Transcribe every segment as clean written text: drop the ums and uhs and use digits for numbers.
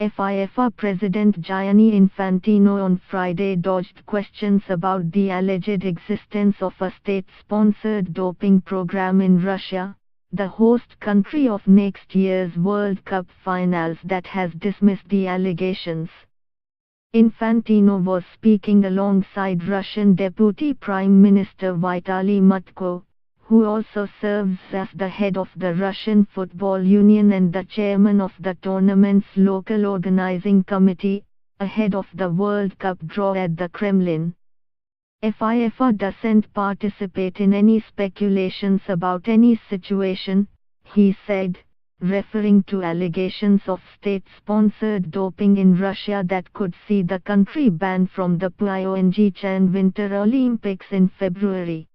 FIFA President Gianni Infantino on Friday dodged questions about the alleged existence of a state-sponsored doping program in Russia, the host country of next year's World Cup finals, that has dismissed the allegations. Infantino was speaking alongside Russian Deputy Prime Minister Vitaly Mutko, who also serves as the head of the Russian Football Union and the chairman of the tournament's local organizing committee, ahead of the World Cup draw at the Kremlin. FIFA doesn't participate in any speculations about any situation, he said, referring to allegations of state-sponsored doping in Russia that could see the country banned from the Pyeongchang Winter Olympics in February.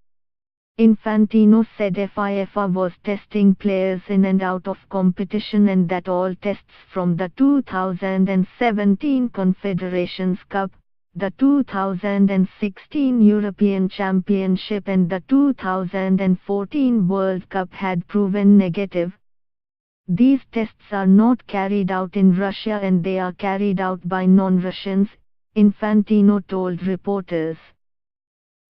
Infantino said FIFA was testing players in and out of competition and that all tests from the 2017 Confederations Cup, the 2016 European Championship and the 2014 World Cup had proven negative. These tests are not carried out in Russia and they are carried out by non-Russians, Infantino told reporters.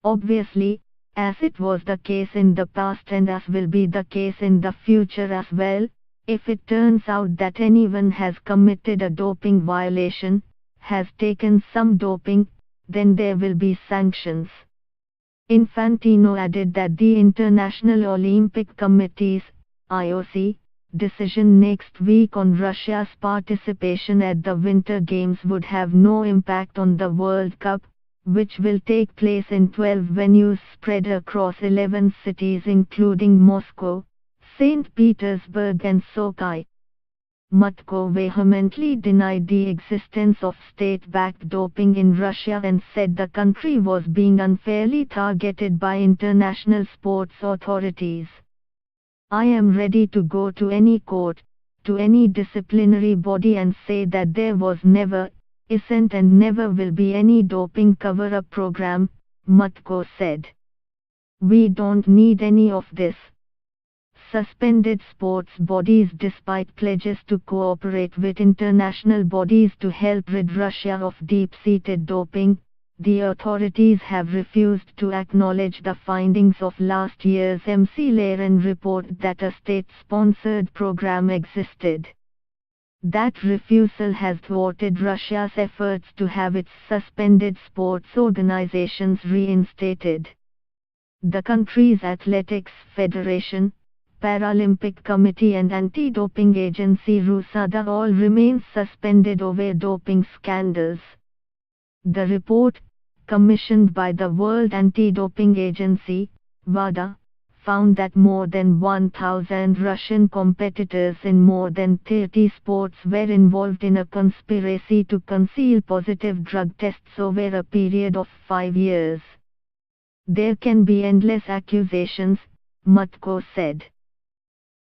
Obviously, as it was the case in the past and as will be the case in the future as well, if it turns out that anyone has committed a doping violation, has taken some doping, then there will be sanctions. Infantino added that the International Olympic Committee's (IOC) decision next week on Russia's participation at the Winter Games would have no impact on the World Cup, which will take place in 12 venues spread across 11 cities including Moscow, St. Petersburg and Sochi. Mutko vehemently denied the existence of state-backed doping in Russia and said the country was being unfairly targeted by international sports authorities. I am ready to go to any court, to any disciplinary body and say that there was never, isn't and never will be any doping cover-up program, Mutko said. We don't need any of this. Suspended sports bodies despite pledges to cooperate with international bodies to help rid Russia of deep-seated doping. The authorities have refused to acknowledge the findings of last year's MC11 report that a state-sponsored program existed. That refusal has thwarted Russia's efforts to have its suspended sports organizations reinstated. The country's athletics federation, Paralympic Committee and anti-doping agency RUSADA all remain suspended over doping scandals. The report, commissioned by the World Anti-Doping Agency, WADA, found that more than 1,000 Russian competitors in more than 30 sports were involved in a conspiracy to conceal positive drug tests over a period of 5 years. There can be endless accusations, Mutko said.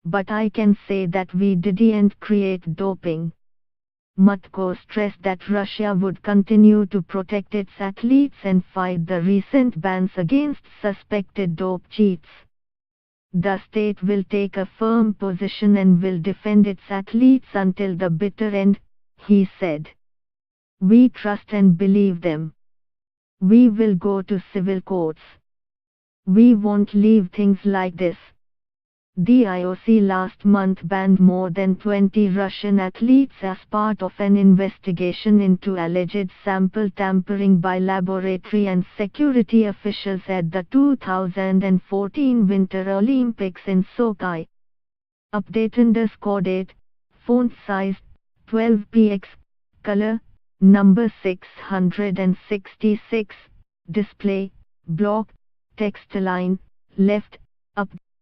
But I can say that we didn't create doping. Mutko stressed that Russia would continue to protect its athletes and fight the recent bans against suspected dope cheats. The state will take a firm position and will defend its athletes until the bitter end, he said. We trust and believe them. We will go to civil courts. We won't leave things like this. The IOC last month banned more than 20 Russian athletes as part of an investigation into alleged sample tampering by laboratory and security officials at the 2014 Winter Olympics in Sochi. Update_date, font size, 12px, color, number 666, display, block, text line, left, up.